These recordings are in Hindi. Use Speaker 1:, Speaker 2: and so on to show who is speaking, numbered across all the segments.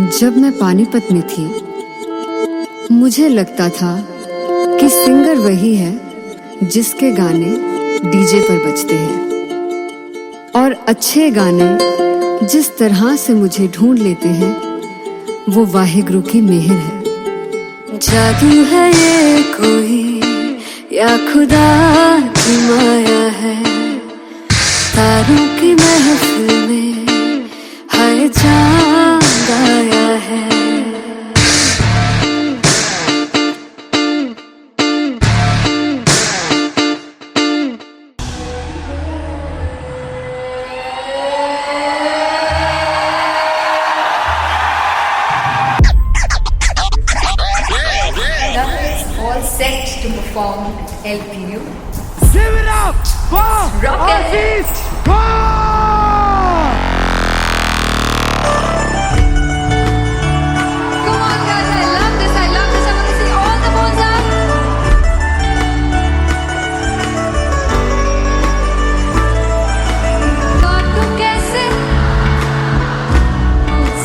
Speaker 1: जब मैं पानीपत में थी, मुझे लगता था कि सिंगर वही है जिसके गाने डीजे पर बजते हैं, और अच्छे गाने जिस तरह से मुझे ढूंढ लेते हैं वो वाहिगुरु की मेहर है। जादू है ये कोई या खुदा की माया है, तारों की महफिल में हाय चांद आया है।
Speaker 2: All set to perform LPU.
Speaker 3: Give it up for Artist Bob!
Speaker 2: Come on guys, I love this, I love this. I want to see all the balls up. काटू कैसे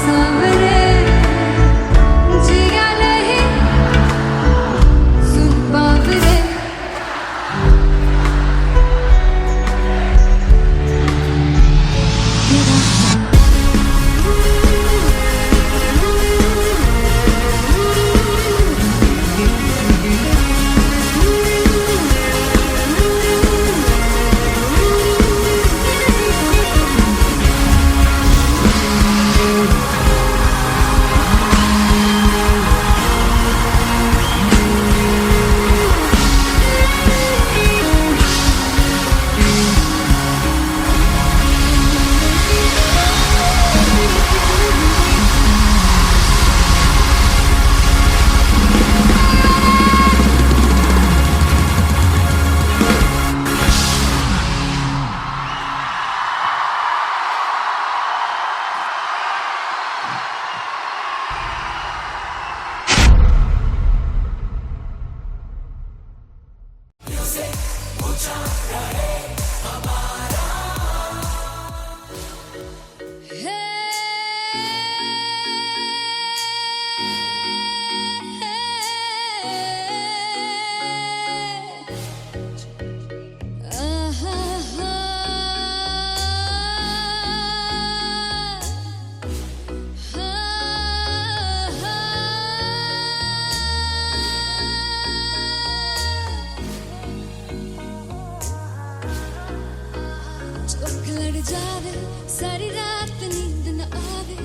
Speaker 2: सामने जिया नहीं सुन पावरे। जावे सारी रात नींद न आवे,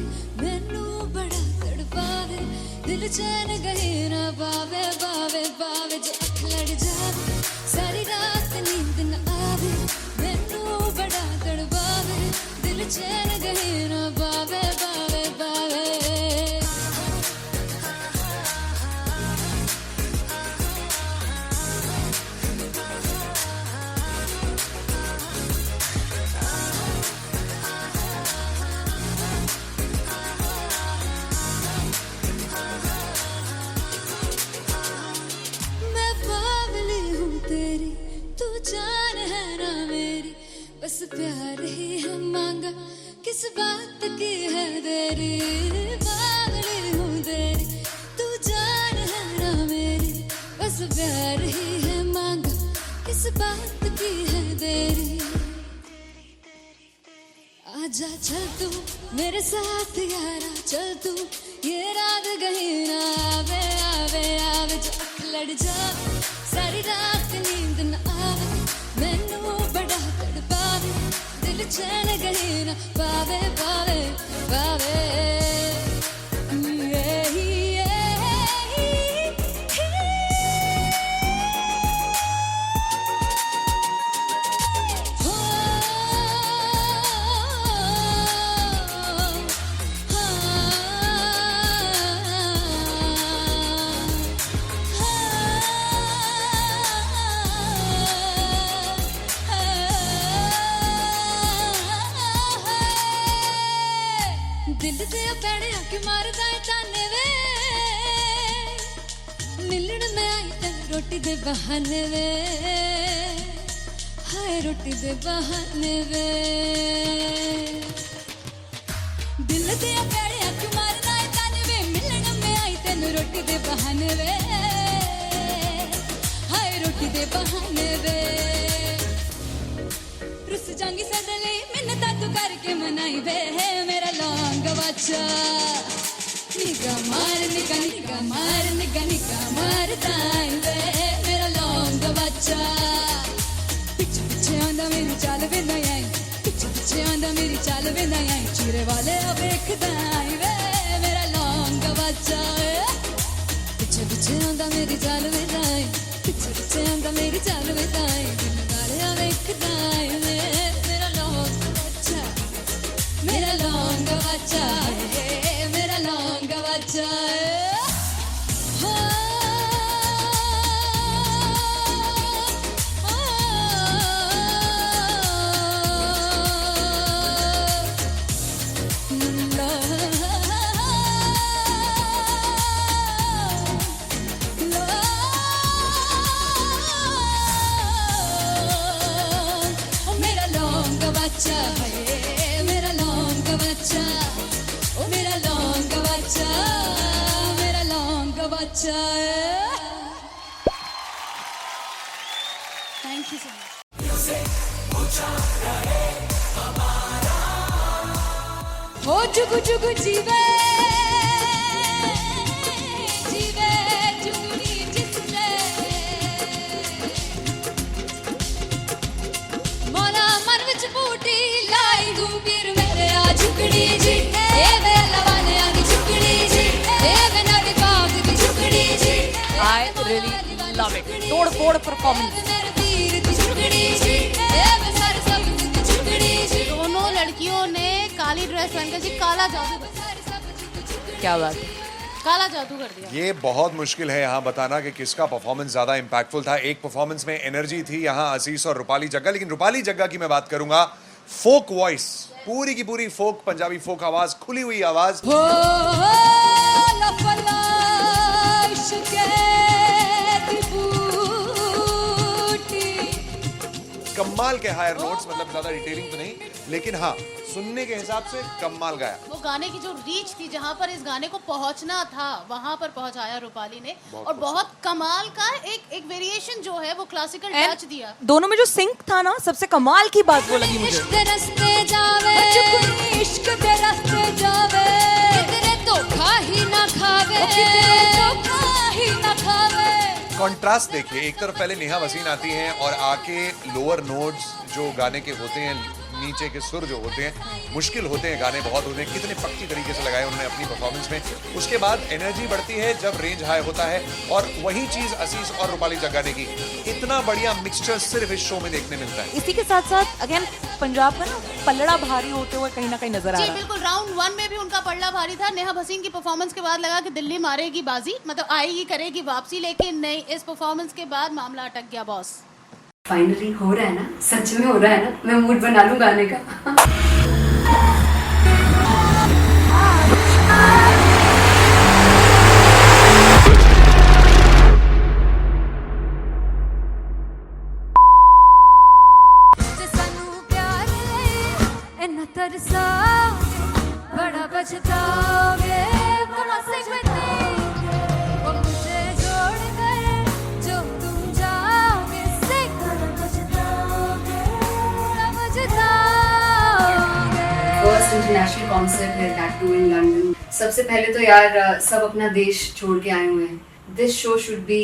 Speaker 2: मैनू बड़ा तड़पावे, दिल चैन गहे ना पावे पावे पावे। जो अख लड़ जावे सारी रात नींद न आवे, मैनू बड़ा तड़पावे, दिल चैन गहे ना पावे पावे पावे। जान है ना मेरी, बस प्यार ही है मांगा, किस बात की है देरी। पागली हूँ तेरी, तू जान है ना मेरी, बस प्यार ही है मांगा, किस बात की है देरी। आजा चल तू मेरे साथ यारा, चल तू ये रात कहीं ना आवे आवे आवे। जो अख लड़ जावे सारी रात नींद न आवे, मैनू बड़ा तड़पावे, दिल चैन कहीं ना पावे पावे पावे। दिल से पैड़े आके मारदा है ताने वे, मिलन में आई तेन रोटी दे बहाने वे, हाय रोटी दे बहाने वे। दिल से पैड़े आके मारदा है ताने मैनू रोटी दे बहाने वे, हाय रोटी दे बहाने वे। रुस जांगी सदले मिन्नतां तू करके मनाई वे, मेरा लौंग गवाचा। निगा मार निगा निगा मार निगा निगा मार ताई वे, मेरा लौंग गवाचा। पिछे पिछे आंदा मेरी चाल वे ना आई, पिछे पिछे आंदा मेरी चाल वे ना आई, चूरे वाले वेखदा आई वे, मेरा लौंग गवाचा। पिछे पिछे आंदा मेरी चाल वे ना आई, पिछे पिछे आंदा मेरी चाल वे ना आई, दिल वाले वेखदा आई वे, मेरा लौंग गवाचा, मेरा लौंग गवाचा, मेरा लौंग गवाचा। मेरा लौंग गवाचा है, मेरा लौंग गवाचा, ओ मेरा लौंग गवाचा, मेरा लौंग गवाचा। Thank you so much. हो जुगु जुगु जीवे जीवे जुगनी जिसने, मौला मन विच बूटी लाई दूबीर मेरे आ झुकड़ी जी, ए वे लवाने आगी झुकड़ी जी, ए वे नवी बाग की झुकड़ी जी।
Speaker 4: I really love it. तोड़ फोड़ परफॉर्मेंस।
Speaker 2: मेरे वीर की झुकड़ी जी, ए वे सारे सब की झुकड़ी जी।
Speaker 5: दोनों लड़कियों ने काली ड्रेस पहनकर जी काला जादू कर दिया,
Speaker 4: क्या बात है।
Speaker 5: काला जादू कर दिया।
Speaker 6: ये बहुत मुश्किल है यहाँ बताना कि किसका परफॉर्मेंस ज्यादा इम्पैक्टफुल था। एक परफॉर्मेंस में एनर्जी थी यहाँ असीस और रूपाली जग्गा, लेकिन रूपाली जग्गा की मैं बात करूंगा, फोक वॉइस, पूरी की पूरी फोक, पंजाबी फोक आवाज, खुली हुई आवाज।
Speaker 2: हो लफला इश्क़े दी बूटी।
Speaker 6: कमाल के हायर नोट्स, मतलब ज्यादा डिटेलिंग तो नहीं, लेकिन हाँ सुनने के हिसाब से कमाल गाया।
Speaker 5: वो गाने की जो रीच थी, जहाँ पर इस गाने को पहुंचना था वहां पर पहुंचाया रूपाली ने, और बहुत कमाल का एक वेरिएशन जो है वो क्लासिकल टच दिया।
Speaker 4: दोनों में जो सिंक था ना, सबसे कमाल की बात वो लगी मुझे।
Speaker 2: इश्क दे रस्ते जावे, इश्क दे रस्ते जावे, कितने धोखा ही ना खावे, कितने धोखा ही ना खावे।
Speaker 6: कॉन्ट्रास्ट देखिए, एक तरफ पहले नेहा वसीन आती हैं और आके लोअर नोट्स जो गाने के होते हैं, नीचे के सुर जो होते हैं, मुश्किल होते हैं, गाने बहुत होते हैं, कितने पक्की तरीके से लगाए उन्होंने अपनी परफॉर्मेंस में। उसके बाद एनर्जी बढ़ती है जब रेंज हाई होता है, और वही चीज असीस और रूपाली जग्गा ने की। इतना बढ़िया मिक्सचर सिर्फ इस शो में देखने मिलता है।
Speaker 4: इसी के साथ साथ अगेन पंजाब का ना पलड़ा भारी होते हुए कहीं ना कहीं नजर आ
Speaker 5: जी
Speaker 4: रहा है।
Speaker 5: बिल्कुल, राउंड 1 में भी उनका पलड़ा भारी था। नेहा भसीन की परफॉर्मेंस के बाद लगा कि दिल्ली मारेगी बाजी, मतलब आएगी करेगी वापसी, लेकिन नहीं, इस परफॉर्मेंस के बाद मामला अटक गया बॉस।
Speaker 1: फाइनली हो रहा है ना, सच में हो रहा है ना, मैं मूड बना लूं गाने का।
Speaker 2: सानू प्यार इन्ना तरसा, बड़ा पछताओगे बड़ा सकते, वो मुझे छोड़ कर जो तुम जाओगे, से बड़ा पछताओगे, बड़ा पछताओगे।
Speaker 1: फर्स्ट इंटरनेशनल कॉन्सर्ट है, दैट टू इन लंदन। सबसे पहले तो यार सब अपना देश छोड़ के आए हुए हैं। This show should be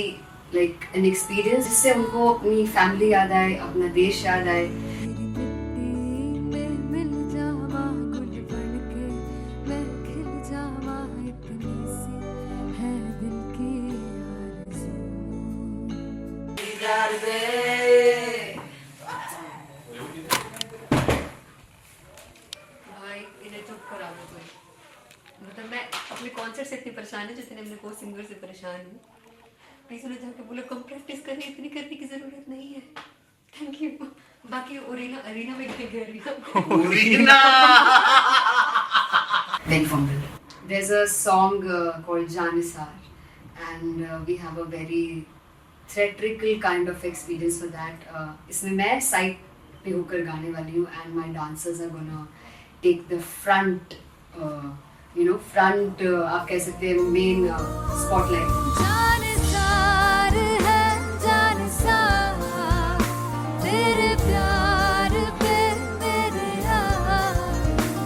Speaker 1: like an experience, जिससे उनको अपनी फैमिली याद आए, अपना देश याद आए।
Speaker 2: मिल जावा गुल बनके, मैं खिल जावा, इतनी सी है दिल की आरज़ू।
Speaker 1: भाई इन्हें चुप करा दो कोई, मतलब मैं अपने कॉन्सर्ट से इतनी परेशान हूँ जितने अपने को सिंगर से परेशान हूँ। प्लीज उन्हें जाके बोलो कम प्रैक्टिस करनी, इतनी करने की जरूरत नहीं है। Thank you. बाकी अरीना में गए Very fumble. There's a song called Janisar, and we have a very theatrical kind of experience for that. इसमें मैं साइड पे होकर गाने वाली हूँ, and my dancers are gonna take the front front आप कह सकते हैं मेन स्पॉटलाइट।
Speaker 2: जानसार है जानसार तेरे प्यार पे मेरे यार,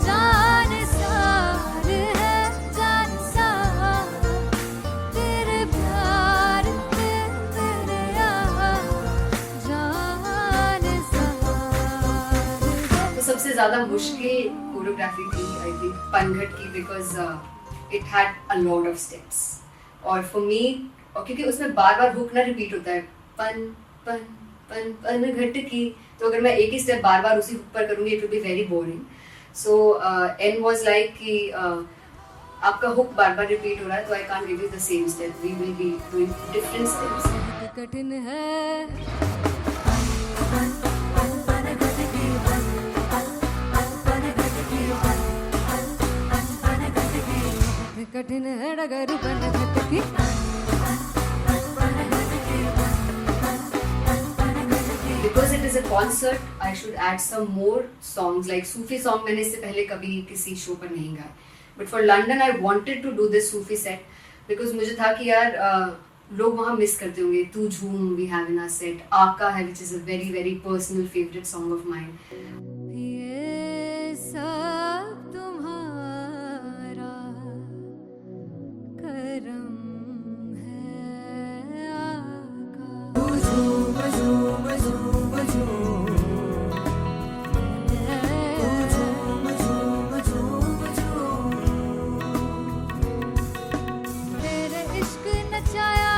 Speaker 2: जानसार है जानसार तेरे प्यार पे मेरे यार, जानसार।
Speaker 1: तो सबसे ज्यादा मुश्किल कोरियोग्राफी थी आई थिंक पनघट की, because it had a lot of steps और फॉर मी, और क्योंकि उसमें बार बार हुक ना रिपीट होता है, पन पन पन पनघट की, तो अगर मैं एक ही स्टेप बार बार उसी हुक पर करूंगी it will be very boring. So an was like कि आपका हुक बार बार रिपीट हो रहा है तो I can't give you the same step, we will be doing different steps.
Speaker 2: कठिन है कठिन है डगर पनघट की,
Speaker 1: Because it is a concert, I should add some more songs like Sufi song. मैंने इससे पहले कभी किसी शो पर नहीं गाया, but for London I wanted to do this Sufi set because मुझे था कि यार लोग वहाँ मिस करते होंगे। तू झूम we have in our set, आका है which is a very very personal favorite song of mine.
Speaker 2: ये सब तुम्हारा करम है आका। तेरे इश्क नचाया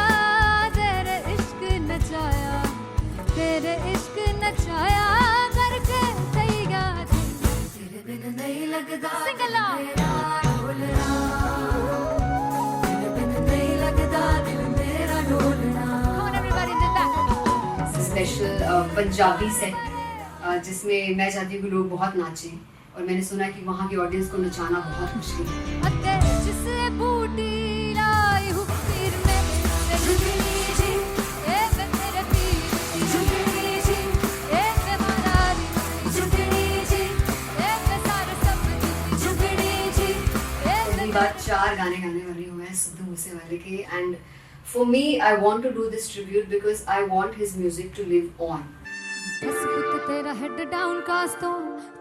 Speaker 2: तेरे इश्क नचाया तेरे इश्क नचाया करके तैयार तेरे बिन नहीं लगता सिंगला तेरे बिन नहीं लगता दिल मेरा ढोलना। Come on everybody do that.
Speaker 1: Special Punjabi set जिसमें मैं चाहती हूँ कि लोग बहुत नाचें, और मैंने सुना कि वहाँ की ऑडियंस को नचाना बहुत मुश्किल है।
Speaker 2: अते जिसे बूटी लाई हूँ पीर में झुकनी जी ए मैं तेरे पीर झुकनी जी ए मैं मरारी झुकनी जी ए मैं सारे सब झुकनी जी ए
Speaker 1: पहली बार 4 गाने गाने वाली हूँ मैं सिद्धू मूसेवाले के, and for me I want to do this tribute because I want his music to live on.
Speaker 2: बस पुत तेरा हेड डाउन कास तो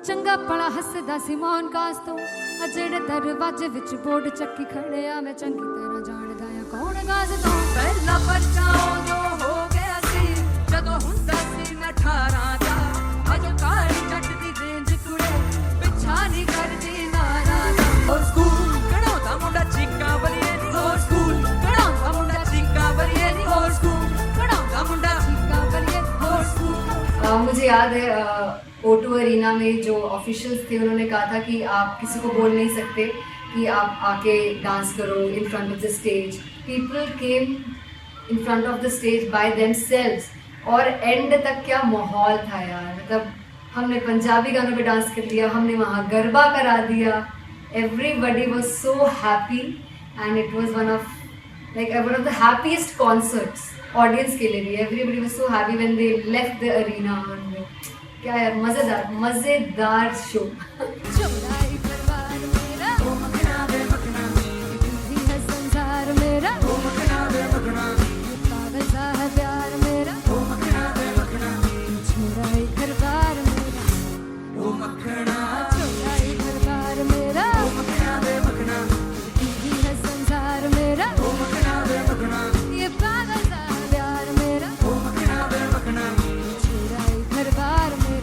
Speaker 2: चंगा पड़ा हसदा सिमोन कास तो अजेड़े दरवाजे विच बोर्ड चक्की खड़े आ मैं चंगी तेरा जानदा आ कौन गाज तो
Speaker 7: पहला बचाओ जो हो गया सी जदों हुंदा सी मैं 18 दा अज काली जट दी रेंज कुड़े पिछा नहीं करदी नारा दा। और स्कूल कढ़ाउंदा मुंडा चीका बलिए नी, और स्कूल कढ़ाउंदा मुंडा चीका बलिए नी, और स्कूल कढ़ाउंदा मुंडा चीका बलिए, और स्कूल।
Speaker 1: मुझे याद है O2 अरीना में जो ऑफिशियल्स थे उन्होंने कहा था कि आप किसी को बोल नहीं सकते कि आप आके डांस करो in front of the stage. People came in front of the stage by themselves, और एंड तक क्या माहौल था यार, मतलब हमने पंजाबी गानों पे डांस कर लिया, हमने वहाँ गरबा करा दिया, everybody was so happy and it was one of the happiest concerts audience के लिए भी। Everybody was so happy when they left the arena. क्या यार मजेदार शो।
Speaker 2: चौड़ाई परिवार मेरा ओ मखना बे मखना ही है संसार मेरा ओ मखना बे मखना पागल सा है प्यार मेरा ओ मखना बे मखना चौड़ाई परिवार मेरा ओ मखना चौड़ाई परिवार मेरा ओ मखना बे मखना ही है संसार मेरा ओ मखना बे मखना ये पागल सा है प्यार मेरा ओ मखना बे मखना चौड़ाई परिवार मेरा।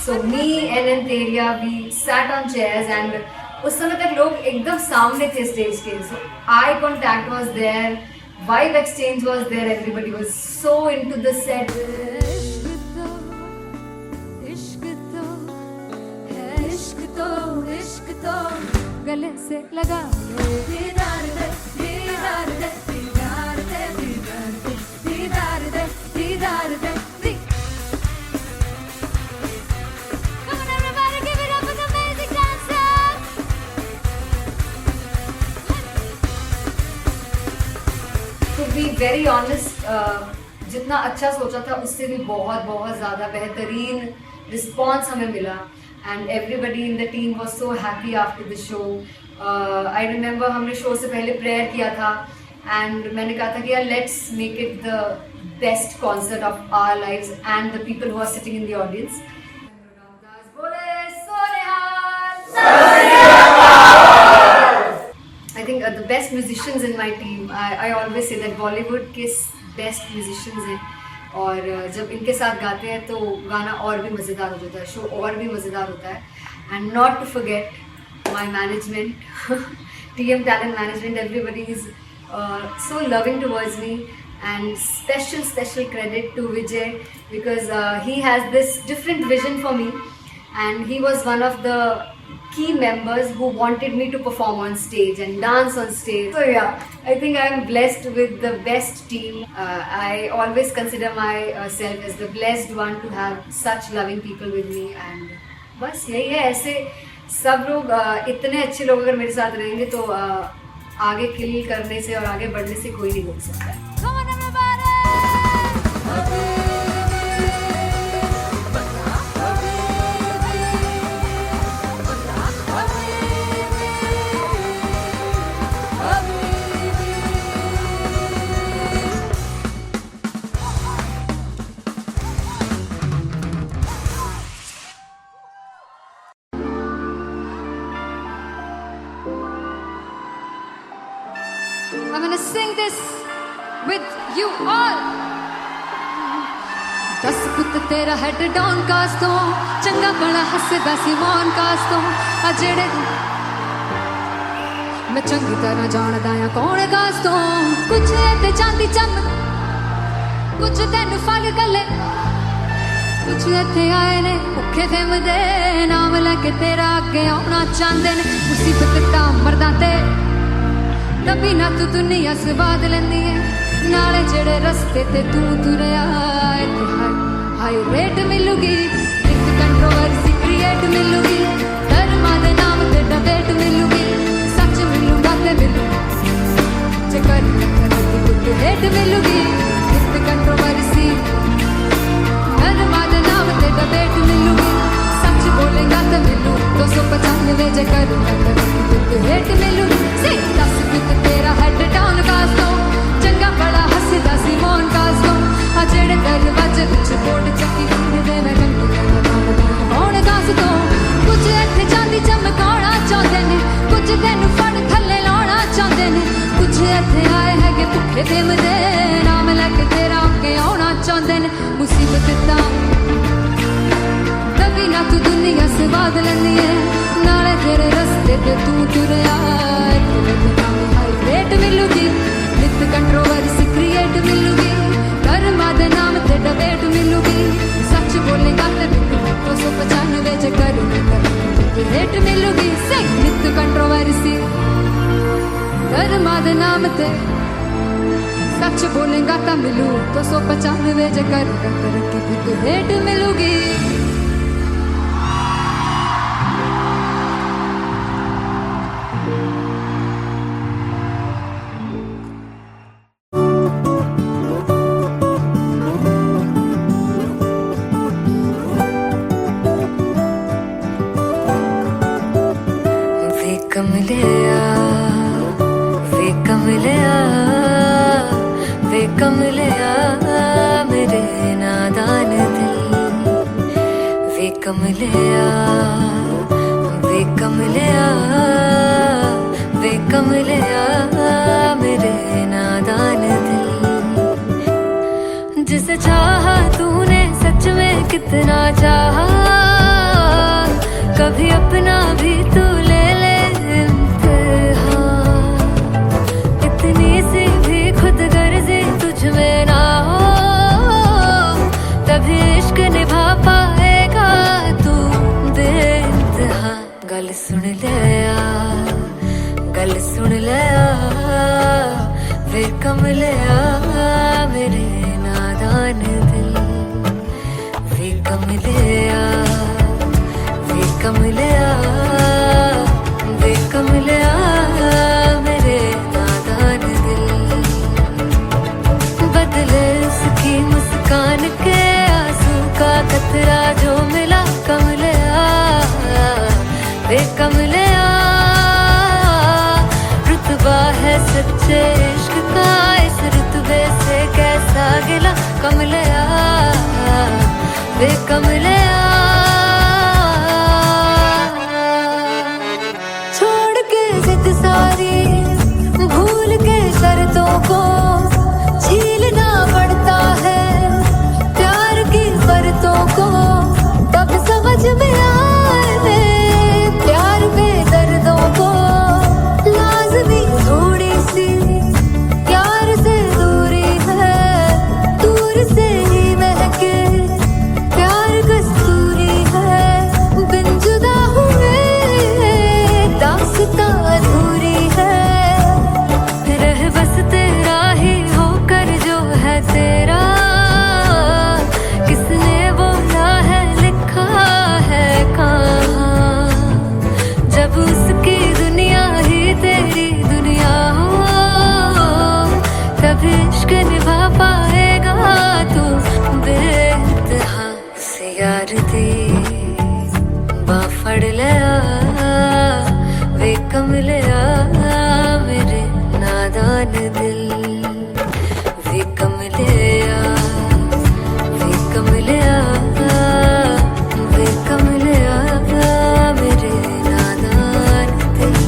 Speaker 1: So me and Antelia, we sat on chairs and उस समय तक लोग एकदम सामने थे स्टेज के, so eye contact was there, vibe exchange was there, everybody was so into the set.
Speaker 2: इश्क तो गले से लगा दीदार दे दीदार दे दीदार दे दीदार दे दीदार दे। Come on everybody, give it up for the amazing dancers.
Speaker 1: To be very honest, जितना अच्छा सोचा था उससे भी बहुत ज़्यादा बेहतरीन रिस्पॉन्स हमें मिला। and everybody in the team was so happy after the show. I remember हमने शो से पहले प्रेयर किया था and मैंने कहा था कि यार let's make it the best concert of our lives and the people who are sitting in the audience. I think the best musicians in my team, I always say that Bollywood के best musicians हैं और जब इनके साथ गाते हैं तो गाना और भी मज़ेदार हो जाता है, शो और भी मज़ेदार होता है. And not to forget my management, TM Talent Management, everybody is so loving towards me, and special credit to Vijay because he has this different vision for me, and he was one of the key members who wanted me to perform on stage and dance on stage. So yeah, I think I am blessed with the best team. I always consider myself as the blessed one to have such loving people with me, and बस यही है. ऐसे सब लोग इतने अच्छे लोग अगर मेरे साथ रहेंगे तो आगे किल करने से और आगे बढ़ने से कोई नहीं रोक सकता है.
Speaker 2: Come on, everybody! I'm gonna sing this with you all. दस पुत तेरा हेड डाउन कास तो चंगा बड़ा हसदा सी मौन कास तो आ जेड़े मैं चंगी तरह जानदा आ कौन कास तो कुछ ते चांदी चम कुछ तेन फल गले कुछ इत्थे आए ने भुखे फिमदे नाम लैके तेरा अगे आउणा चाहंदे ने मुसीबत दा मरदा ते तभी ना तू दुनिया स्वाद लेंदी है नाले जेड़े रस्ते ते तू तुरया इत्थे हाई रेट मिलूगी एक कंट्रोवर्सी क्रिएट मिलूगी धर्मा दे नाम ते डिबेट मिलूगी सच मिलूगा ते मिलू जे कर करती कुछ रेट मिलूगी एक कंट्रोवर्सी धर्मा दे नाम ते डिबेट मिलूगी सच बोलेगा ते मिलू 295 जे कर करती कुछ रेट मिलूगी से दस कुछ तेरा हेड डाउन कास तो चंगा बड़ा हसदा सी मौन कास तो आ जेड़े दरवाजे विच बोर्ड चक्की दे मैं कौन कास तो कुछ इत्थे चांदी चमकाउणा चाहंदे ने कुछ तैनू फड़ थल्ले लाउणा चाहंदे ने कुछ इत्थे आए हैगे भुखे फिमदे नाम लैके तेरा अगे आउणा चाहंदे ने मुसीबत दा तभी ना तू दुनिया स्वाद लेंदी है नाले तेरे रस्ते ते तू तुरया रेट मिलूगी नित कंट्रोवर्सी क्रिएट मिलूगी कर्मा दे नाम ते डिबेट मिलूगी सच बोलेगा ते 295 जे कर रेट मिलूगी से नित कंट्रोवर्सी कर्मा दे नाम ते सच बोलेगा ता मिलू 295 जे कर रेट मिलूगी. कमलिया मेरे नादान दिल वे कमलिया मेरे नादान दिल जिसे चाहा तूने सच में कितना चाहा कभी अपना भी तू ले ले इम्तिहान इतनी सी भी खुद गर्जी तुझ में ना हो तभी इश्क निभा पाएगा तू बेइंतहा. गल सुन लिया वे कमलिया मेरे नादान दिल वे कमलिया मेरे नादान दिल बदले उसकी मुस्कान के आंसू का कतरा जो मिला कमलिया कमलिया वे कमलिया छोड़ के जिद सारी भूल के शर्तों को झीलना पड़ता है प्यार की शर्तों को तब समझ में आए प्यार में दर्दों को लाजमी थोड़ी सी प्यार से दूरी है दूर से ही महके प्यार कस्तूरी है बिन जुदा हुए दास्तां अधूरी है रह बस तेरा ही होकर जो है तेरा किसने बोला है लिखा है कहाँ जब उसकी दुनिया ही तेरी दुनिया हो तब इश्क निभा पाएगा तू बेइंतहा से यार दी बाफड़ लिया वे कमलिया मेरे नादान दिल वे कमलिया वे कमलिया वे कमलिया मेरे नादान दिल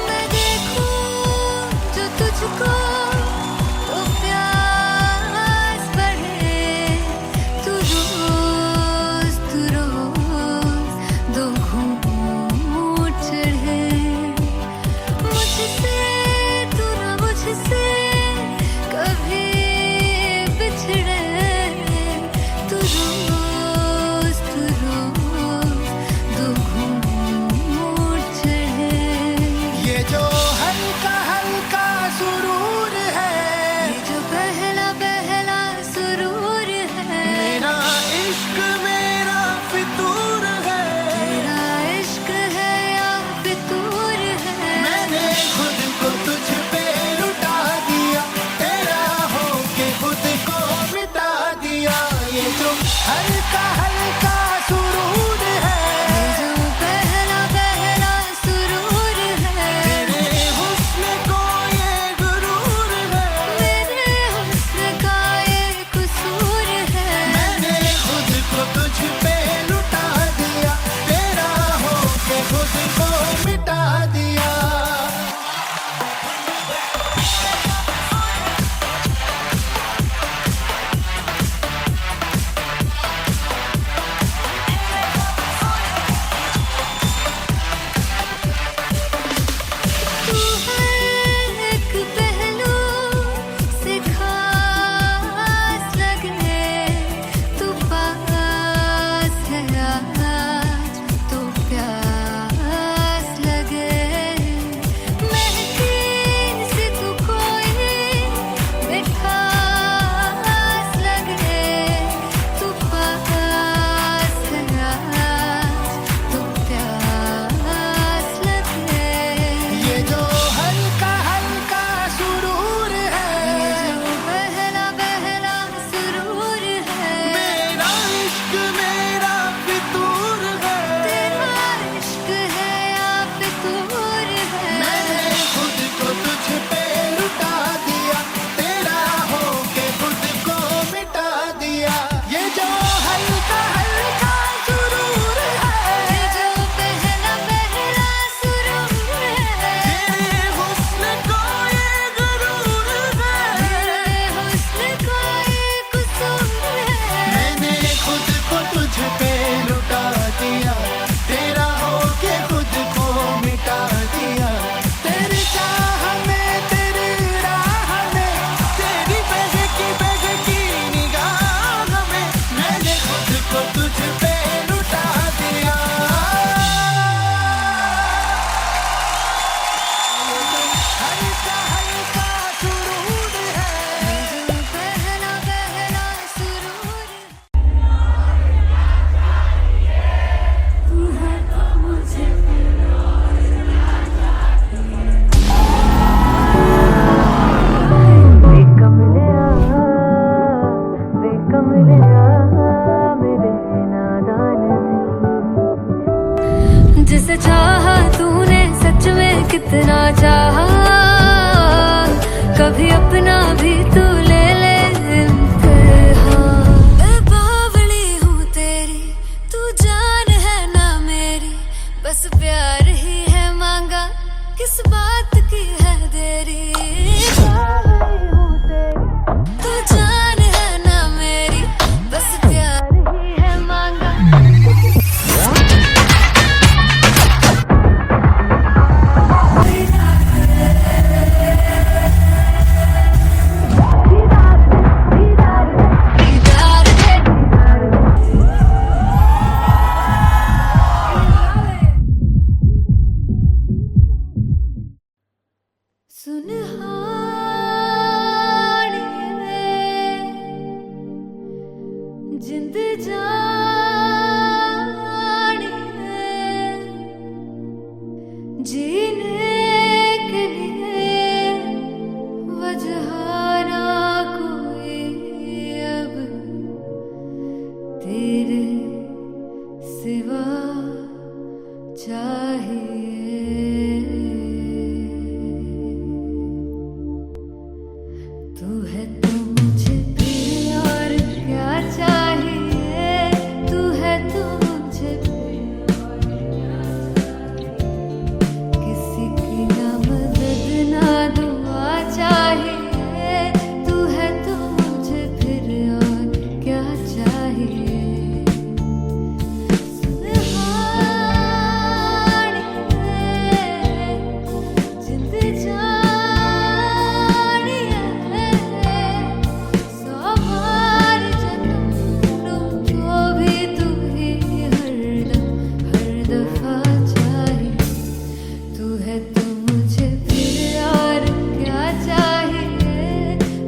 Speaker 2: मैं देखूं जो तुझको तो प्यास बढ़े तू रोज दो घूंट चढ़े मुझसे तू ना मुझसे कभी बिछड़े तू रोज दो घूंट चढ़े
Speaker 3: ये जो हल्का हल्का सुरूर
Speaker 2: कभी अपना भी तू ले ले इम्तिहान। मैं बावली हूँ तेरी, तू जान है ना मेरी, बस प्यार ही है मांगा, किस बात की है देरी। बावली हूँ तेरी, तू जान है ना मेरी, बस प्यार ही है मांगा। जिंद जानी है, जीने के लिए वजह ना कोई अब तेरे सिवा चाहिए। तू है तो मुझे फिर और क्या चाहिए, तू है तो मुझे फिर और क्या चाहिए। किसी की ना मदद ना दुआ चाहिए, तू है तो मुझे फिर और क्या चाहिए। सुनहानी है, जिंद जानी है, सौ बार जन्म लूं तो भी तू ही हरदम हर दफा चाहिए। तू है तो मुझे फिर और क्या चाहिए,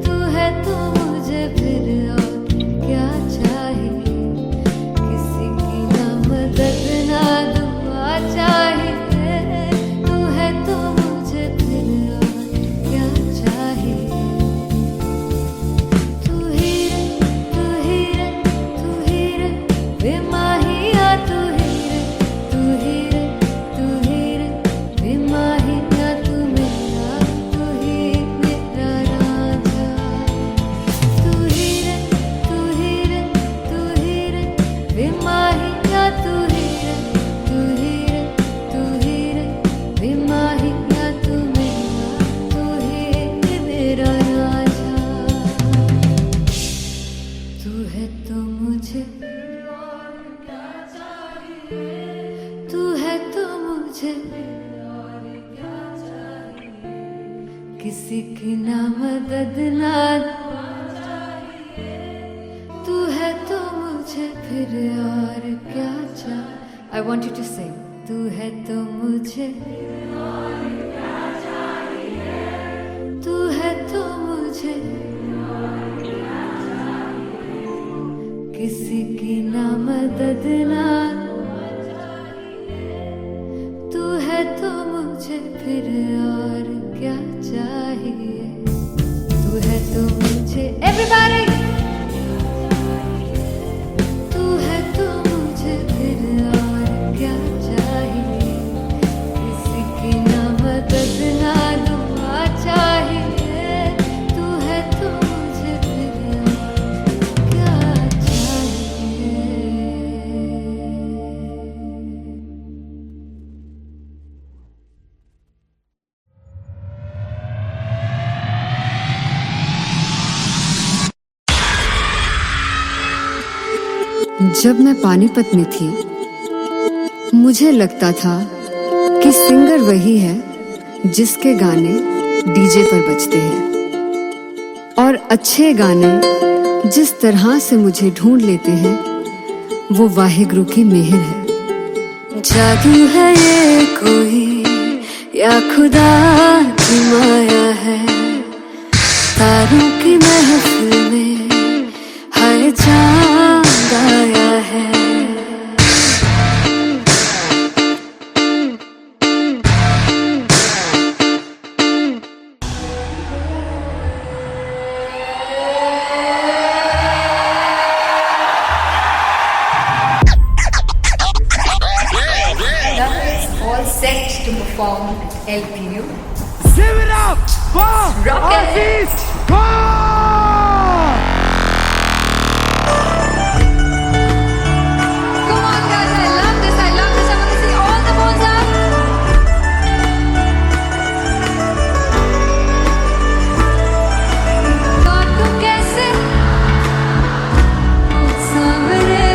Speaker 2: तू है तो मुझे फिर और क्या चाहिए। किसी की ना मदद ना दुआ चाहिए, तू है तो मुझे फिर और क्या चाहिए। तू ही रे, तू ही रे, तू ही रे बेमाहिया, तू ही रे, तू ही रे, तू ही रे बेमाहिया, तू मेरा, तू ही मेरा राजा। तू ही रे, तू ही रे, तू ही रे बेमाहिया, तू ही रे, तू ही रे, तू ही रे बेमाहिया, तू मेरा, तू ही मेरा राजा। तू है तो मुझे, तू है तो मुझे किसी की ना मदद ना तू है तो मुझे फिर और क्या चाहिए। I want you to sing. तू है तो मुझे, तू है तो मुझे किसी की ना मदद ना, तू है तो मुझे फिर और क्या चाहिए। तू है तो मुझे, everybody, तू है तो मुझे फिर और क्या चाहिए। किसी की ना मदद ना दुआ चाहिए, तू है तो मुझे फिर और क्या चाहिए।
Speaker 1: जब मैं पानीपत में थी, मुझे लगता था कि सिंगर वही है जिसके गाने डीजे पर बजते हैं, और अच्छे गाने जिस तरह से मुझे ढूंढ लेते हैं, वो वाहिगुरु की मेहर है।
Speaker 2: जादू है ये कोई या खुदा की माया है, तारों की महफिल में हर चांद आया है।
Speaker 8: All set to perform LPU.
Speaker 3: Give it up for Ashish God.
Speaker 7: Come on, guys! I love this. I love this. I want to see all the balls up. काटूं कैसे सामने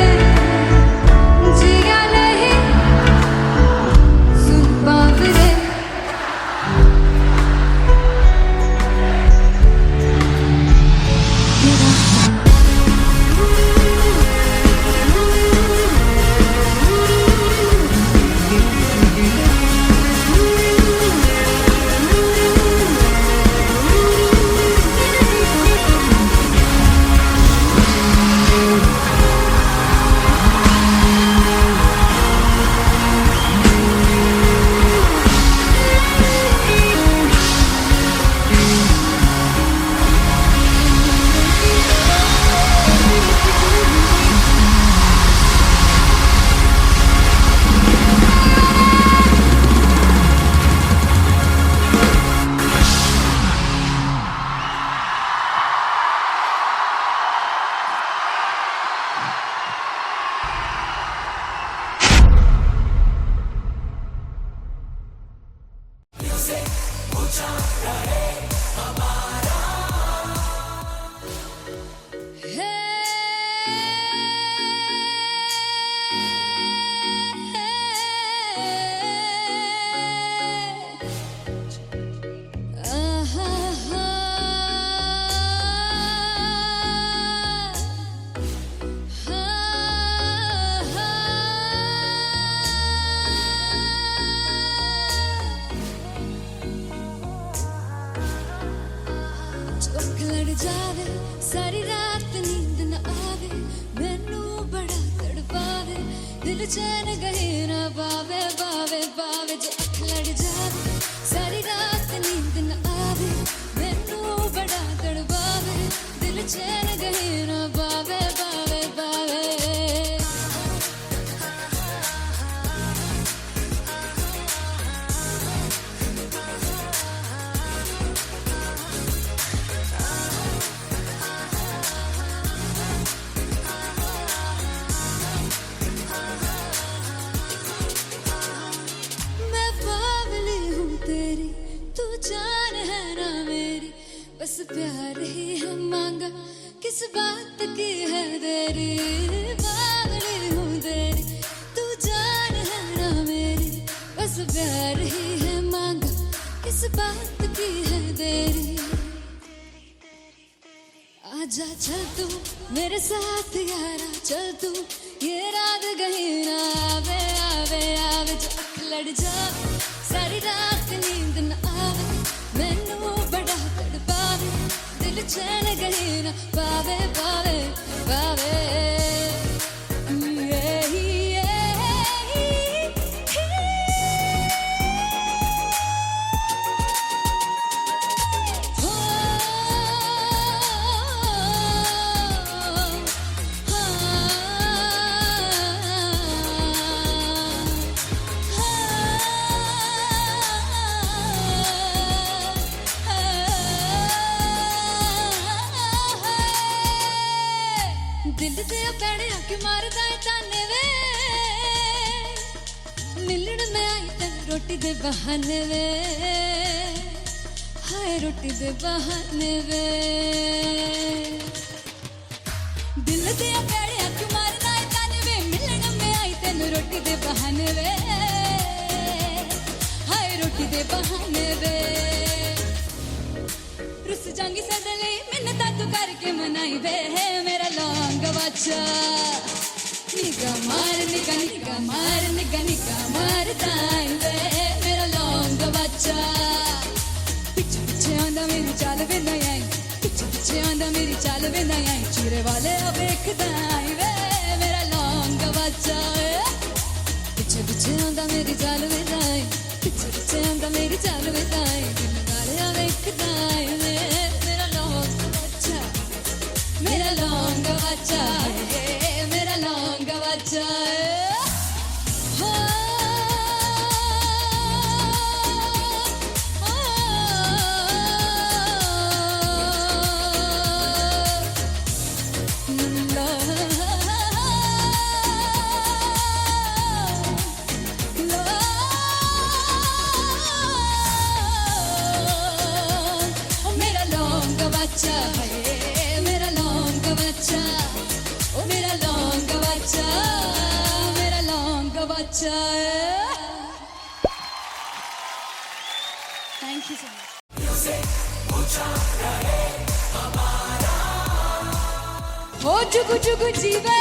Speaker 7: जिया नहीं सुन बावरे
Speaker 2: ਅੱਖ ਲੜ ਜਾਵੇ ਸਾਰੀ ਰਾਤ ਨੀਂਦ ਨਾ ਆਵੇ ਮੈਨੂੰ ਬੜਾ ਤੜਪਾਵੇ ਦਿਲ ਚੈਨ ਗਏ ਨਾ ਪਾਵੇ ਪਾਵੇ ਪਾਵੇ ਜੋ ਅੱਖ ਲੜ ਜਾਵੇ ਸਾਰੀ ਰਾਤ ਨੀਂਦ ਨਾ ਆਵੇ ਮੈਨੂੰ ਬੜਾ ਤੜਪਾਵੇ ਦਿਲ ਚੈਨ ਗਏ ਨਾ ਪਾਵੇ ਪਾਵੇ ਪਾਵੇ मैं बावली हूँ तेरी तू जान है ना मेरी बस प्यार ही है मांगा किस बात की है देरी बावली हूँ तेरी तू जान है ना मेरी बस प्यार ही है मांगा किस बात की है देरी आजा चल तू मेरे साथ यारा चल तू ये रात कहीं ना आवे आवे आवे जो अख लड़ जावे सारी रात नींद न आवे मैनू बड़ा तड़पावे दिल चैन कहीं ना पावे पावे पावे दिल दे पैणे आके मारदा है ताने वे मिलन में आई तन रोटी दे बहाने वे हाय रोटी दे बहाने वे दिल दे पैणे आके मारदा है ताने वे मिलन में आई तन रोटी दे बहाने वे हाय रोटी दे बहाने वे रुस जांगी सदले मिन्नता तू करके मनाई वे मेरा लौंग बच्चा निगा मार दाई वे मेरा लौंग बच्चा पिछे पिछे आंदा मेरी चाल वे ना आई पिछे पिछे आंदा मेरी चाल वे ना आई चीरे वाले वेखदा आई वे मेरा लौंग बच्चा पिछे पिछे आंदा मेरी चाल वे ना आई पिछे पिछे आंदा मेरी चाल वे ना आई दिल वाले वेखदा आई वे मेरा लौंग बच्चा मेरा लौंग बच्चा मेरा लौंग बच्चा बच्चा है मेरा लौंग का बच्चा ओ मेरा लौंग का बच्चा मेरा लौंग का बच्चा है
Speaker 5: थैंक यू सो मच
Speaker 2: हो जुगु जुगु जीवे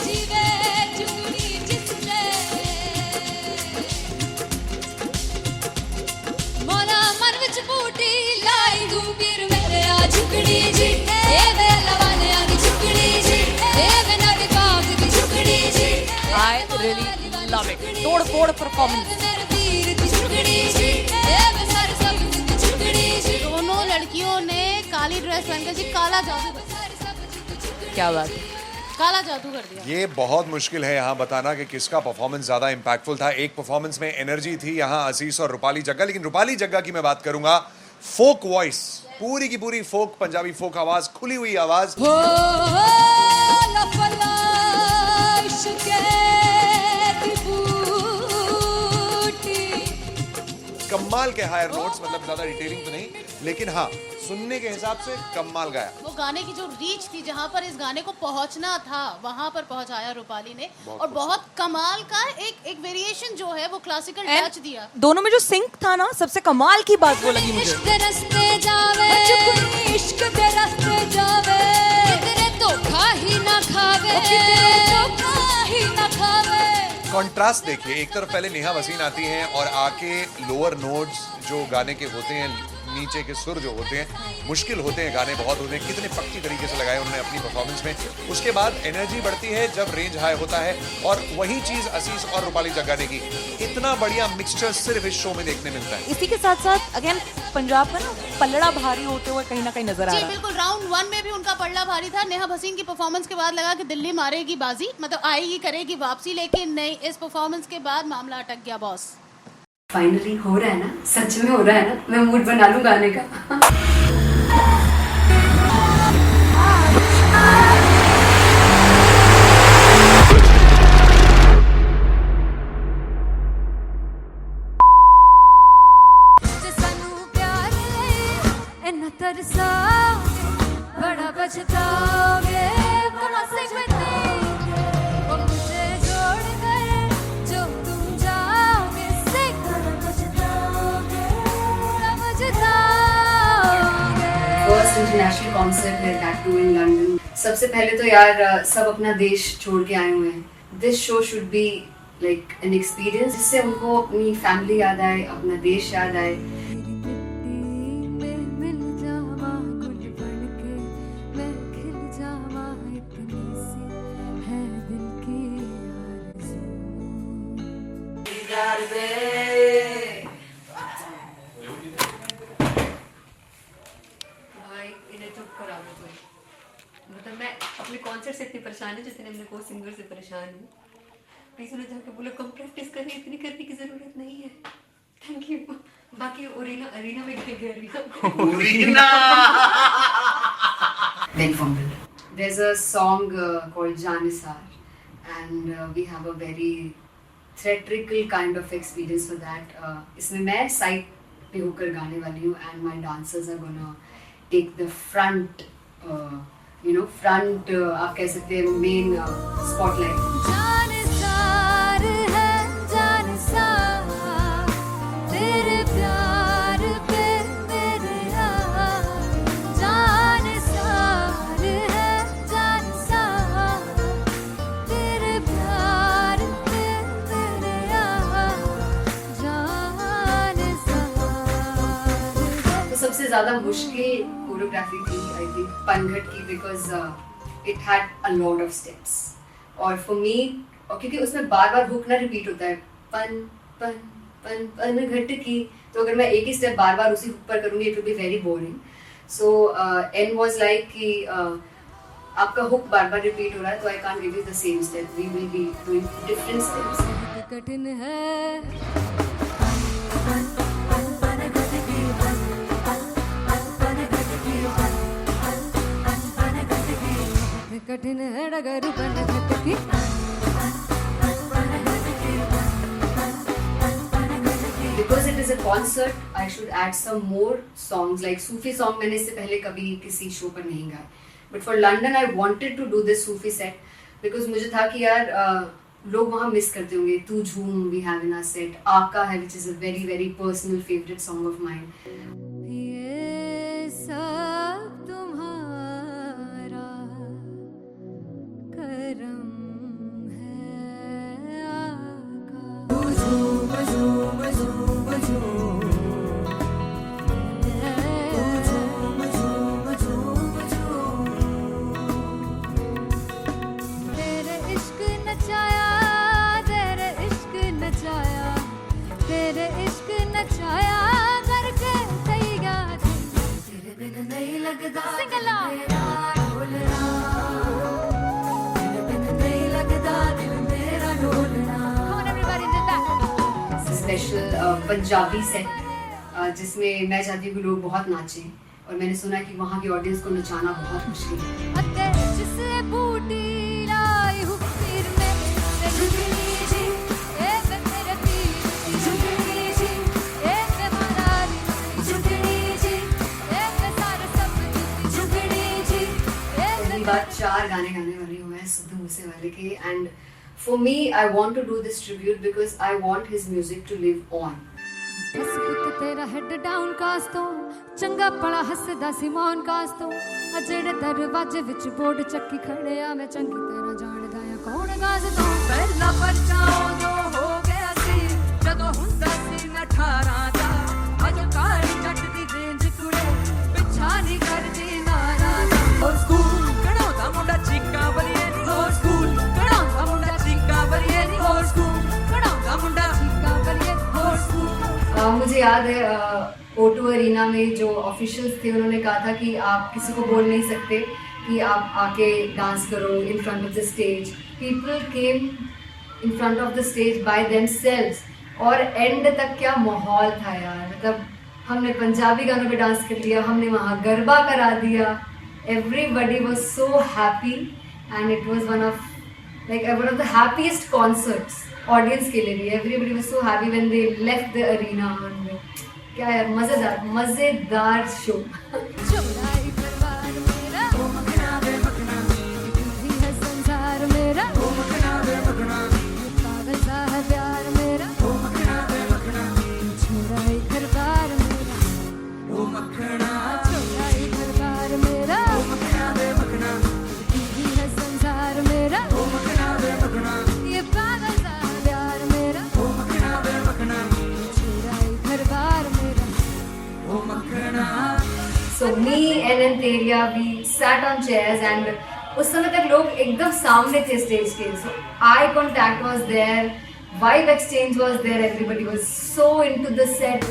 Speaker 2: जीवे जुगनी जिसने मोला मन विच बूटी लाई गुबीर मेरे आ झुकड़ी जी ए मेरे लवाने आ की झुकड़ी जी ए मेरा दिमाग की झुकड़ी जी
Speaker 4: I really love it. तोड़-फोड़ performance.
Speaker 2: मेरे वीर की झुकड़ी जी ए मैं सारे सब की झुकड़ी जी
Speaker 5: दोनों लड़कियों ने काली ड्रेस पहनकर जी काला जादू
Speaker 4: क्या बात है.
Speaker 5: काला जादू कर दिया।
Speaker 6: ये बहुत मुश्किल है यहाँ बताना कि किसका परफॉर्मेंस ज्यादा इम्पैक्टफुल था। एक परफॉर्मेंस में एनर्जी थी यहाँ असीस और रूपाली जग्गा, लेकिन रूपाली जग्गा की मैं बात करूंगा फोक वॉइस, पूरी की पूरी फोक, पंजाबी फोक आवाज, खुली हुई आवाज।
Speaker 2: हो लफला इश्क़ की बूटी
Speaker 6: कमाल के हायर नोट्स, मतलब ज्यादा डिटेलिंग तो नहीं, लेकिन हाँ सुनने के हिसाब से कमाल गाया।
Speaker 5: वो गाने की जो रीच थी, जहाँ पर इस गाने को पहुंचना था वहां पर पहुंचाया रूपाली ने, और बहुत कमाल का एक वेरिएशन जो है वो क्लासिकल टच दिया।
Speaker 4: दोनों में जो सिंक था ना, सबसे कमाल की बात वो लगी मुझे.
Speaker 2: इश्क़ दे रस्ते जावे इश्क़ दे रस्ते जावे कितने धोखा ही ना खावे धोखा ही ना खावे।
Speaker 6: कॉन्ट्रास्ट देखिए, एक तरफ पहले नेहा वसीन आती हैं और आके लोअर नोट्स जो गाने के होते हैं, नीचे के सुर जो होते हैं, मुश्किल होते हैं, गाने बहुत होते हैं, कितने पक्की तरीके से लगाए उन्होंने अपनी परफॉर्मेंस में। उसके बाद एनर्जी बढ़ती है जब रेंज हाई होता है, और वही चीज असीस और रूपाली जग्गा ने की। इतना बढ़िया मिक्सचर सिर्फ इस शो में देखने मिलता है।
Speaker 4: इसी के साथ साथ अगेन पंजाब का ना पल्लड़ा भारी होते हुए कहीं ना कहीं नजर आ
Speaker 5: जी
Speaker 4: रहा है.
Speaker 5: बिल्कुल, राउंड 1 में भी उनका पल्ला भारी था। नेहा भसीन की परफॉर्मेंस के बाद लगा कि दिल्ली मारेगी बाजी, मतलब आएगी करेगी वापसी, लेकिन नहीं, इस परफॉर्मेंस के बाद मामला अटक गया बॉस।
Speaker 1: फाइनली हो रहा है ना, सच में हो रहा है ना, मैं मूड बना लूं गाने का.
Speaker 2: जे सानू प्यार ले इन्ना तरसाओगे बड़ा पछताओगे कहाँ से बतेंगे वो मुझे छोड़ कर जो तुम जाओगे से बड़ा पछताओगे बड़ा पछताओगे।
Speaker 1: फर्स्ट इंटरनेशनल कॉन्सर्ट है, दैट टू इन लंदन. सबसे पहले तो यार सब अपना देश छोड़ के आए हुए हैं. This show should be like an experience, जिससे उनको अपनी फैमिली याद आए, अपना देश याद आए.
Speaker 2: मिल जावा गुल बनके मैं खिल जावा इतनी सी है दिल की आरज़ू।
Speaker 1: भाई इन्हें चुप करा दो कोई. मतलब मैं अपने कॉन्सर्ट से इतनी परेशान हूँ जितने अपने को सिंगर से परेशान हूँ. प्लीज उन्हें जाके बोलो कम प्रैक्टिस करनी, इतनी करने की जरूरत नहीं है. Thank you. बाकी अरीना में गए arena Then fumble. There's a song called Janisar, and we have a very theatrical kind of experience for that. इसमें मैं साइड पे होकर गाने वाली हूँ, and my dancers are gonna take the front, front आप कह सकते हैं main spotlight.
Speaker 2: जानसार है जानसार तेरे प्यार पे मेरे यार जानसार है जानसार तेरे प्यार पे मेरे यार जानसार
Speaker 1: तो सबसे ज़्यादा मुश्किल कोरियोग्राफी थी आई थिंक पनघट की, because it had a lot of steps. और फॉर मी, और क्योंकि उसमें बार बार हुक ना रिपीट होता है, पन पन पन पन घट की, तो अगर मैं एक ही स्टेप बार बार उसी हुक पर करूँगी it will be very boring. So an was like कि आपका हुक बार बार रिपीट हो रहा है, तो I can't give you the same step, we will be doing different steps.
Speaker 2: कठिन है कठिन है डगर बन घटकी
Speaker 1: Because it is a concert, I should add some more songs. Like Sufi song मैंने इससे पहले कभी किसी शो पर नहीं गाया. But for London, I wanted to do this Sufi set because मुझे था कि यार लोग वहाँ मिस करते होंगे. तू झूम we have in our set. आका है which is a very very personal favorite song of mine.
Speaker 2: ये सब तुम्हारा करम है आका. तेरे इश्क नचाया, तेरे इश्क नचाया, तेरे इश्क नचाया करके तैयार. तेरे बिन नहीं लगता सिंगला, तेरे बिन नहीं लगता दिल मेरा ढोलना. Come on everybody, did that.
Speaker 1: Special Punjabi set जिसमें मैं चाहती हूँ कि लोग बहुत नाचें और मैंने सुना कि वहाँ की ऑडियंस को नचाना बहुत मुश्किल है.
Speaker 2: अते जिसे बूटी लाई हूँ पीर में ते झुकनी जी, ए वे मेरे पीर झुकनी जी, ए वे मरारी झुकनी जी, ए वे सारे सब झुकनी जी, ए वे
Speaker 1: पहली बार 4 गाने गाने वाली हूँ मैं सिद्धू मूसेवाले के. And for me I want to do this tribute because I want his music to live on.
Speaker 2: बस पुत तेरा हेड डाउन कास तो चंगा पड़ा हसदा सिमोन कास तो आ जेड़े दरवाजे विच बोर्ड चक्की खड़े आ मैं चंगी तरह जानदा आ कौन गास तो.
Speaker 7: ਪਹਿਲਾ ਬੱਚਾ ਉਦੋਂ ਹੋ ਗਿਆ ਸੀ ਜਦੋਂ ਹੁੰਦਾ ਸੀ ਮੈਂ 18 ਦਾ ਅਜੋ ਕਾਲੀ ਜੱਟ ਦੀ ਰੇਂਜ ਕੁੜੇ ਪਿੱਛਾ ਨਹੀਂ ਕਰਦੀ ਨਾਰਾ ਦਾ. ਹੋਰ ਸਕੂਲ ਕਢਾਉਂਦਾ ਮੁੰਡਾ ਚੀਕਾਂ ਬਲੀਏ ਨੀ, ਹੋਰ ਸਕੂਲ ਕਢਾਉਂਦਾ ਮੁੰਡਾ ਚੀਕਾਂ ਬਲੀਏ ਨੀ, ਹੋਰ ਸਕੂਲ ਕਢਾਉਂਦਾ ਮੁੰਡਾ
Speaker 2: का बलिए
Speaker 7: ਹੋਰ ਸਕੂਲ.
Speaker 1: मुझे याद है O2 अरीना में जो ऑफिशियल्स थे उन्होंने कहा था कि आप किसी को बोल नहीं सकते कि आप आके डांस करो in front of the stage. People came in front of the stage by themselves और एंड तक क्या माहौल था यार. मतलब हमने पंजाबी गानों पे डांस कर लिया, हमने वहाँ गरबा करा दिया. Everybody was so happy and it was one of the happiest concerts audience के लिए भी. Everybody was so happy when they left the arena. क्या यार मजेदार शो.
Speaker 2: चौड़ाई परिवार मेरा
Speaker 7: ਉਹ ਮਖਣਾ ਵੇ ਮਖਣਾ
Speaker 2: ही है संसार मेरा
Speaker 7: ਉਹ ਮਖਣਾ ਵੇ ਮਖਣਾ
Speaker 2: पागल सा है प्यार मेरा
Speaker 7: ਉਹ ਮਖਣਾ ਵੇ ਮਖਣਾ
Speaker 2: चौड़ाई परिवार मेरा
Speaker 7: ਉਹ ਮਖਣਾ
Speaker 2: चौड़ाई परिवार मेरा
Speaker 7: ਉਹ ਮਖਣਾ ਵੇ ਮਖਣਾ
Speaker 2: ही है संसार मेरा
Speaker 7: ਉਹ ਮਖਣਾ ਵੇ ਮਖਣਾ
Speaker 2: ये पागल सा है प्यार मेरा
Speaker 7: ਉਹ ਮਖਣਾ ਵੇ ਮਖਣਾ
Speaker 2: चौड़ाई परिवार मेरा
Speaker 7: ਉਹ ਮਖਣਾ.
Speaker 1: So me and Anteria, we sat on chairs and उस समय तक लोग एकदम सामने थे स्टेज के. So eye contact was there, vibe exchange was there, everybody was so into the set.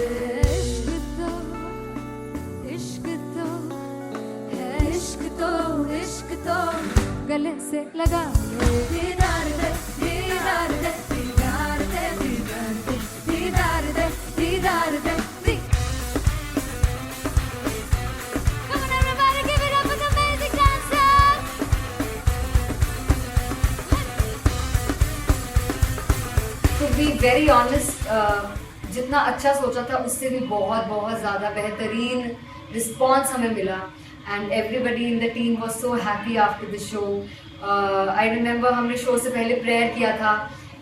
Speaker 2: इश्क तो है, इश्क तो इश्क तो गले से लगा दीदार दे दीदार दे दीदार दे दीदार दे दीदार दे दीदार दे. Come on everybody, give it up for the amazing dancers.
Speaker 1: To be very honest, जितना अच्छा सोचा था उससे भी बहुत बहुत ज़्यादा बेहतरीन रिस्पॉन्स हमें मिला. And everybody in the team was so happy after the show. I remember हमने शो से पहले प्रेयर किया था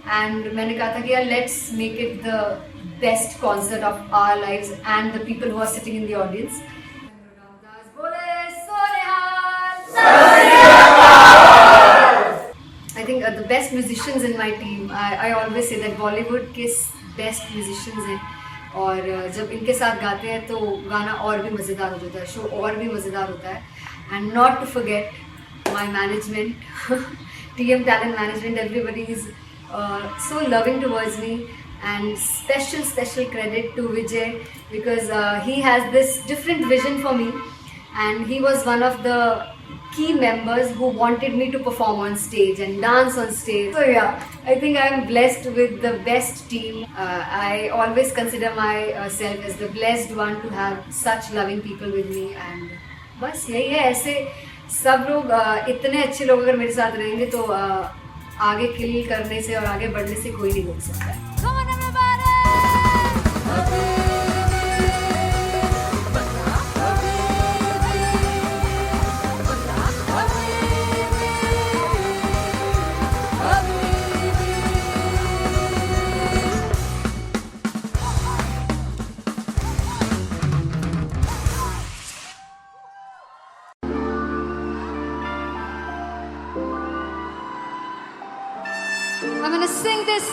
Speaker 1: एंड मैंने कहा था कि यार let's make it the best concert of our lives and the people who are sitting in the audience. I think the best musicians in my team, I always say that Bollywood के best musicians हैं और जब इनके साथ गाते हैं तो गाना और भी मज़ेदार हो जाता है, शो और भी मज़ेदार होता है. And not to forget my management, TM Talent Management, everybody is so loving towards me. And special credit to Vijay because he has this different vision for me and he was one of the key members who wanted me to perform on stage and dance on stage. So yeah, I think I am blessed with the best team. I always consider myself as the blessed one to have such loving people with me and बस यही है. ऐसे सब लोग इतने अच्छे लोग अगर मेरे साथ रहेंगे तो आगे किल करने से और आगे बढ़ने से कोई नहीं रोक सकता है.
Speaker 2: Come on everybody! I'm gonna sing this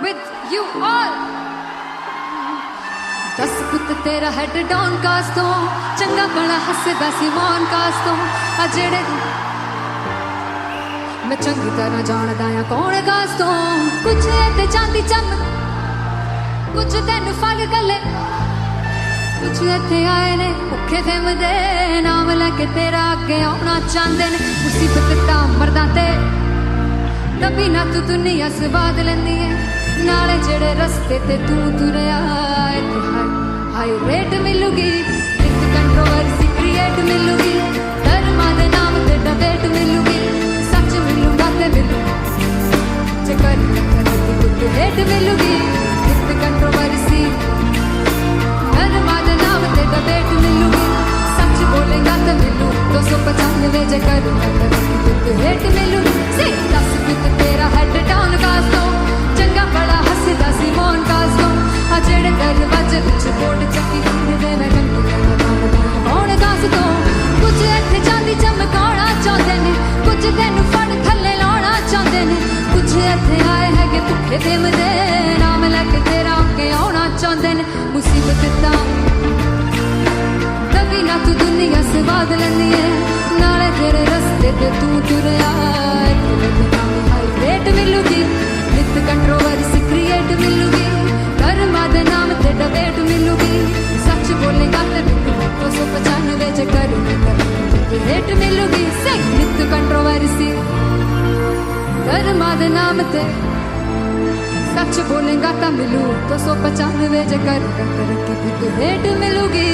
Speaker 2: with you all. दस पुत तेरा हेड डाउन कास तो चंगा बड़ा हसदा सिमोन कास तो आ जेड़े मैं चंगी तरह जानदा आ कौन कास तो कुछ ते चांदी चम कुछ तेन फल गले कुछ इत्थे आए ने भुखे फिमदे नाम लैके तेरा अगे आउणा चाहंदे ने मुसीबत दा मरदा ते तभी ना तू दुनिया स्वाद लैंदी है नाले जेड़े रस्ते ते तू तुरया इत्थे हाई रेट मिलूगी एक कंट्रोवर्सी क्रिएट मिलूगी धर्मा दे नाम ते डिबेट मिलूगी सच मिलूगा ते मिलू जे कर तू हेट मिलूगी एक कंट्रोवर्सी धर्मा दे नाम ते डिबेट मिलूगी सच बोलेगा ते मिलू 295 जे कर तू हेट मिलूगी से 10 पित तेरा हेड डाउन कास दो चंगा बड़ा हसदा सिमोन कास दो आ जेड़े दरवाजे विच बोर्ड चक्की दे मैं कंटी कौन कास दो कुछ इत्थे चांदी चमकाउणा चाहंदे ने कुछ तैनू फड़ थल्ले लाउणा चाहंदे ने कुछ इत्थे आए हैगे भुखे फिमदे नाम लैके तेरा अगे आउणा चाहंदे ने मुसीबत दा तभी ना तू दुनिया स्वाद लैंदी है नाले तेरे रस्ते ते तू तुरया हाई रेट मिलूगी नित कंट्रोवर्सी क्रिएट मिलूगी धर्मा दे नाम ते डिबेट मिलूगी सच बोलेगा ते 295 जे कर रेट मिलूगी से नित कंट्रोवर्सी धर्मा दे नाम ते सच बोलेगा ता मिलू 295 जे कर रेट मिलूगी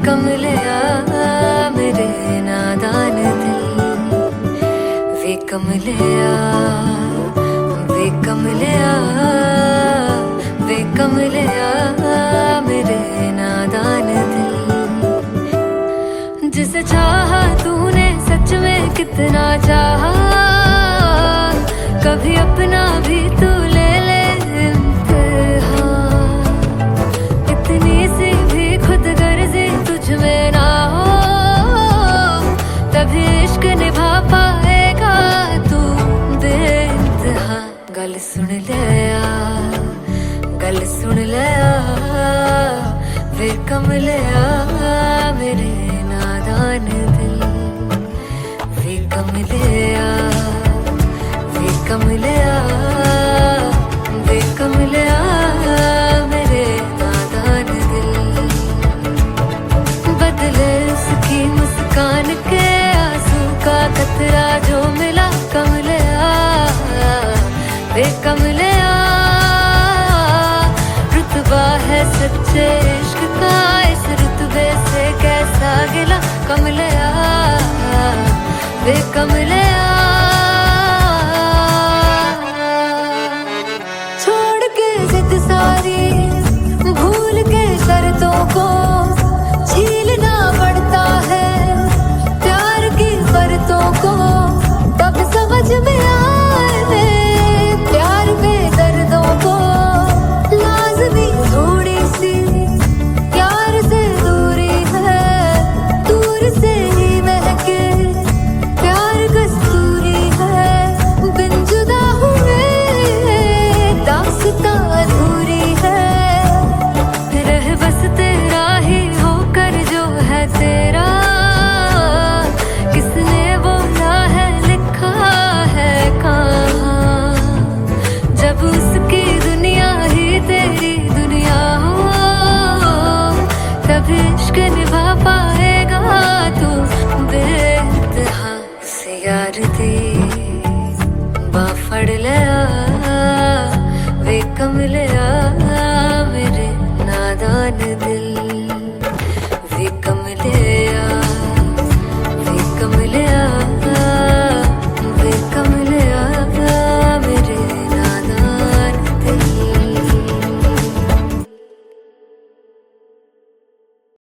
Speaker 8: कमलिया मेरे नादान दिल वे कमलिया मेरे नादान दिल जिसे चाहा तूने सच में कितना चाहा कभी अपना भी तू ले ले इम्तिहान इतनी सी भी खुद गर्जी तुझ में ना हो तभी इश्क निभा पाएगा तू बेइंतहा गल सुन लिया वे कमलिया मेरे नादान दिल वे कमलिया मेरे नादान दिल बदले उसकी मुस्कान के आंसू का कतरा जो मिला कमलिया वे कमलिया रुतबा है सच्चे इश्क का इस रुतबे से कैसा गिला कमलिया वे कमलिया छोड़ के जिद सारी भूल के शर्तों को झीलना पड़ता है प्यार की शर्तों को तब समझ में आए प्यार में दर्दों को लाज़मी थोड़ी सी प्यार से दूरी है दूर से ही महके प्यार कस्तूरी है बिन जुदा हुए दास्तां अधूरी है रह बस तेरा ही होकर जो है तेरा किसने बोला है लिखा है कहाँ जब उसकी दुनिया ही तेरी दुनिया हो तब इश्क निभा पाएगा तू बेइंतहा से यार दी बाफड़ लिया वे कमलिया मेरे नादान दिल वे कमलिया